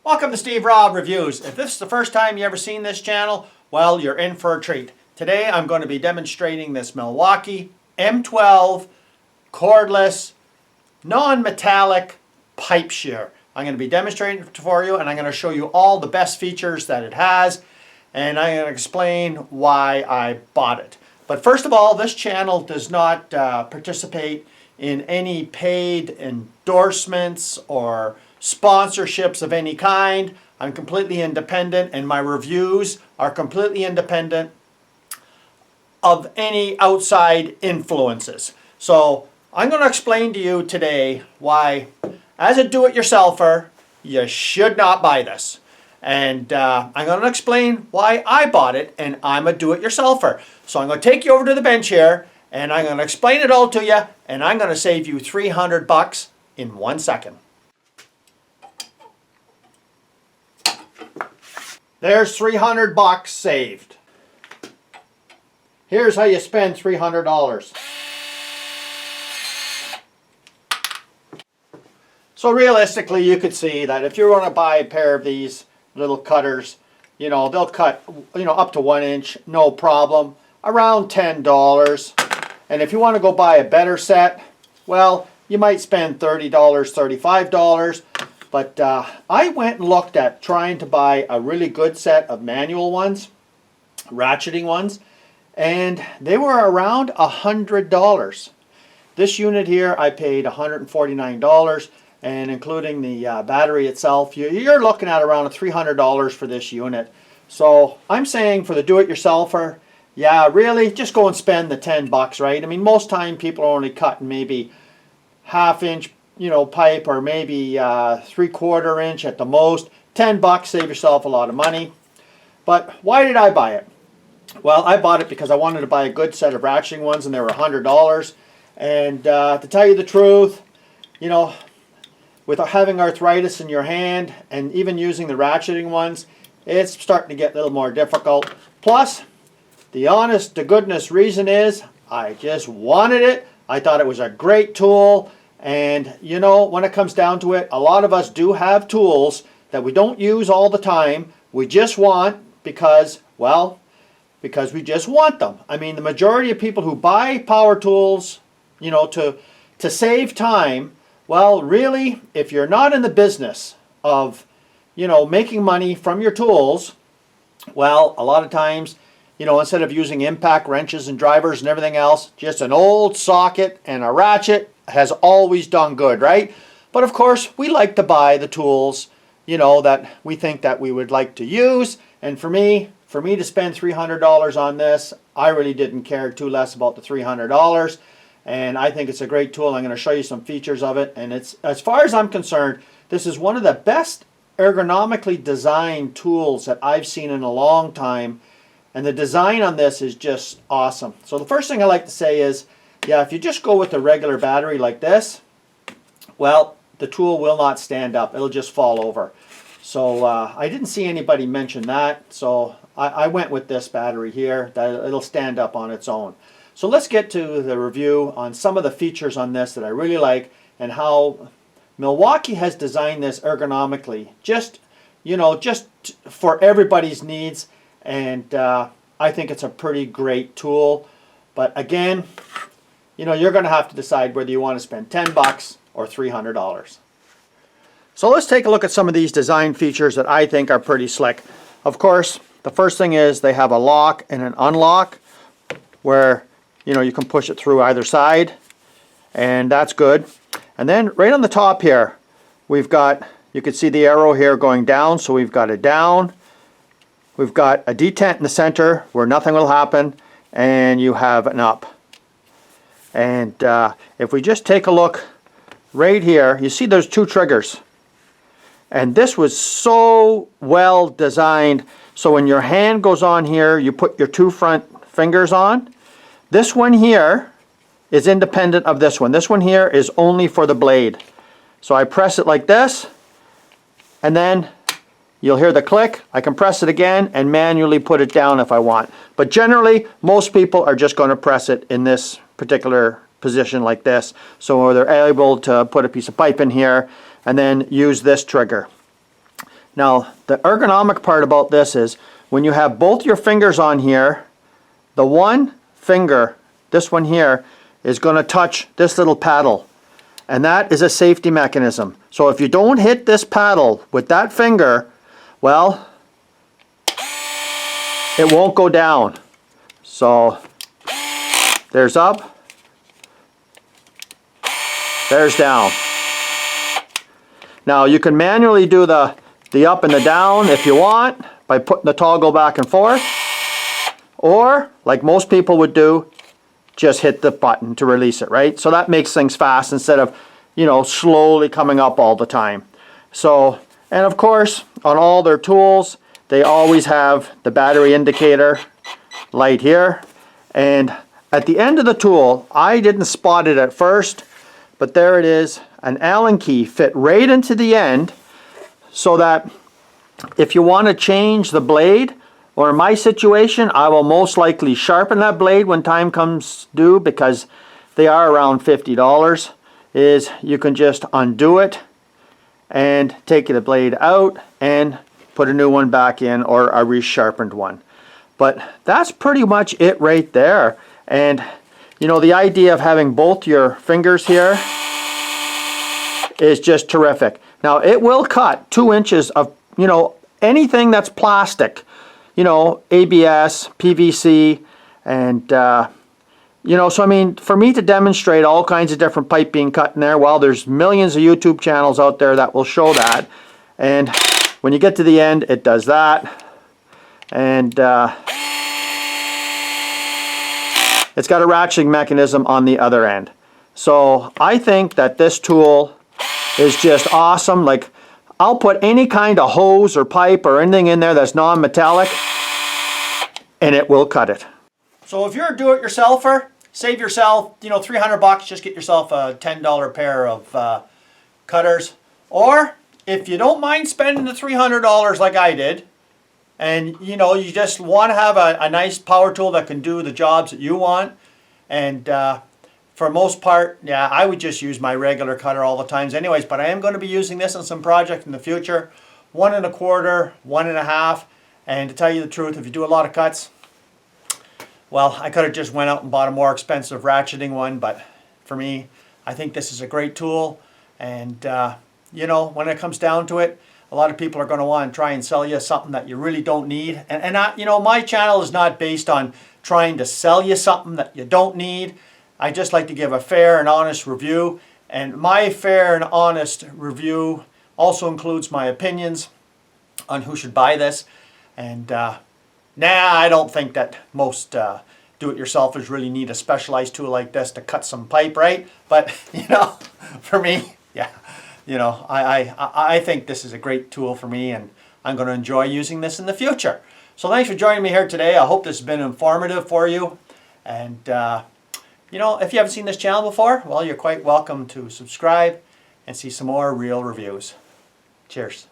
Welcome to Steve Robb Reviews. If this is the first time you ever seen this channel, well, you're in for a treat. Today I'm going to be demonstrating this Milwaukee M12 Cordless non-metallic pipe shear. I'm going to be demonstrating it for you, and I'm going to show you all the best features that it has, and I'm going to explain why I bought it. But first of all, this channel does not participate in any paid endorsements or sponsorships of any kind. I'm completely independent, and my reviews are completely independent of any outside influences. So I'm going to explain to you today why, as a do-it-yourselfer, you should not buy this. And I'm going to explain why I bought it, and I'm a do-it-yourselfer. So I'm going to take you over to the bench here, and I'm going to explain it all to you, and I'm going to save you $300 in 1 second. There's $300 saved. Here's how you spend $300. So realistically, you could see that if you want to buy a pair of these little cutters, they'll cut, up to 1 inch, no problem, around $10. And if you want to go buy a better set, well, you might spend $30, $35. But I went and looked at trying to buy a really good set of manual ones, ratcheting ones, and they were around $100. This unit here I paid $149, and including the battery itself, you're looking at around $300 for this unit. So I'm saying for the do-it-yourselfer, yeah, really, just go and spend the $10, right? I mean, most time people are only cutting maybe half-inch pipe, or maybe 3/4 inch at the most. $10, save yourself a lot of money. But why did I buy it? Well, I bought it because I wanted to buy a good set of ratcheting ones, and they were $100. And to tell you the truth, with having arthritis in your hand and even using the ratcheting ones, it's starting to get a little more difficult. Plus, the honest to goodness reason is I just wanted it. I thought it was a great tool. And when it comes down to it, a lot of us do have tools that we don't use all the time. We just want because we just want them. I mean, the majority of people who buy power tools, to save time, well, really, if you're not in the business of, making money from your tools, well, a lot of times, instead of using impact wrenches and drivers and everything else, just an old socket and a ratchet has always done good, right? But of course, we like to buy the tools, that we think that we would like to use. And for me to spend $300 on this, I really didn't care too less about the $300. And I think it's a great tool. I'm going to show you some features of it. And it's, as far as I'm concerned, this is one of the best ergonomically designed tools that I've seen in a long time. And the design on this is just awesome. So the first thing I like to say is, yeah, if you just go with the regular battery like this, well, the tool will not stand up. It'll just fall over. So I didn't see anybody mention that. So I went with this battery here, that it'll stand up on its own. So let's get to the review on some of the features on this that I really like, and how Milwaukee has designed this ergonomically, just for everybody's needs. And I think it's a pretty great tool. But again, you're going to have to decide whether you want to spend $10 or $300. So let's take a look at some of these design features that I think are pretty slick. Of course, the first thing is they have a lock and an unlock where you can push it through either side, and that's good. And then right on the top here, we've got, you can see the arrow here going down, so we've got a down. We've got a detent in the center where nothing will happen, and you have an up. And if we just take a look right here, you see there's 2 triggers. And this was so well designed. So when your hand goes on here, you put your 2 front fingers on. This one here is independent of this one. This one here is only for the blade. So I press it like this, and then you'll hear the click. I can press it again and manually put it down if I want. But generally, most people are just going to press it in this particular position like this. So they're able to put a piece of pipe in here and then use this trigger. Now, the ergonomic part about this is when you have both your fingers on here, the one finger, this one here, is going to touch this little paddle. And that is a safety mechanism. So if you don't hit this paddle with that finger, well, it won't go down. So there's up, there's down. Now you can manually do the up and the down if you want by putting the toggle back and forth, or like most people would do, just hit the button to release it, right? So that makes things fast instead of, you know, slowly coming up all the time. So, and of course, on all their tools, they always have the battery indicator light here. And at the end of the tool, I didn't spot it at first, but there it is, an Allen key fit right into the end, so that if you want to change the blade, or in my situation, I will most likely sharpen that blade when time comes due, because they are around $50, is you can just undo it and take the blade out and put a new one back in, or a resharpened one. But that's pretty much it right there. And you know, the idea of having both your fingers here is just terrific. Now it will cut 2 inches of, you know, anything that's plastic, you know, ABS, PVC, and you know, so I mean, for me to demonstrate all kinds of different pipe being cut in there, well, there's millions of YouTube channels out there that will show that. And when you get to the end, it does that. And it's got a ratcheting mechanism on the other end. So I think that this tool is just awesome. Like, I'll put any kind of hose or pipe or anything in there that's non-metallic, and it will cut it. So if you're a do-it-yourselfer, save yourself, you know, $300. Just get yourself a $10 pair of cutters. Or if you don't mind spending the $300 like I did, and you know, you just want to have a nice power tool that can do the jobs that you want, and for most part, yeah, I would just use my regular cutter all the times anyways, but I am going to be using this on some project in the future. 1 1/4, 1 1/2, and to tell you the truth, if you do a lot of cuts, well, I could have just went out and bought a more expensive ratcheting one, but for me, I think this is a great tool. And you know, when it comes down to it, a lot of people are going to want to try and sell you something that you really don't need. And you know, my channel is not based on trying to sell you something that you don't need. I just like to give a fair and honest review. And my fair and honest review also includes my opinions on who should buy this. And I don't think that most do-it-yourselfers really need a specialized tool like this to cut some pipe, right? But you know, for me, yeah, you know, I think this is a great tool for me, and I'm going to enjoy using this in the future. So thanks for joining me here today. I hope this has been informative for you. And you know, if you haven't seen this channel before, well, you're quite welcome to subscribe and see some more real reviews. Cheers.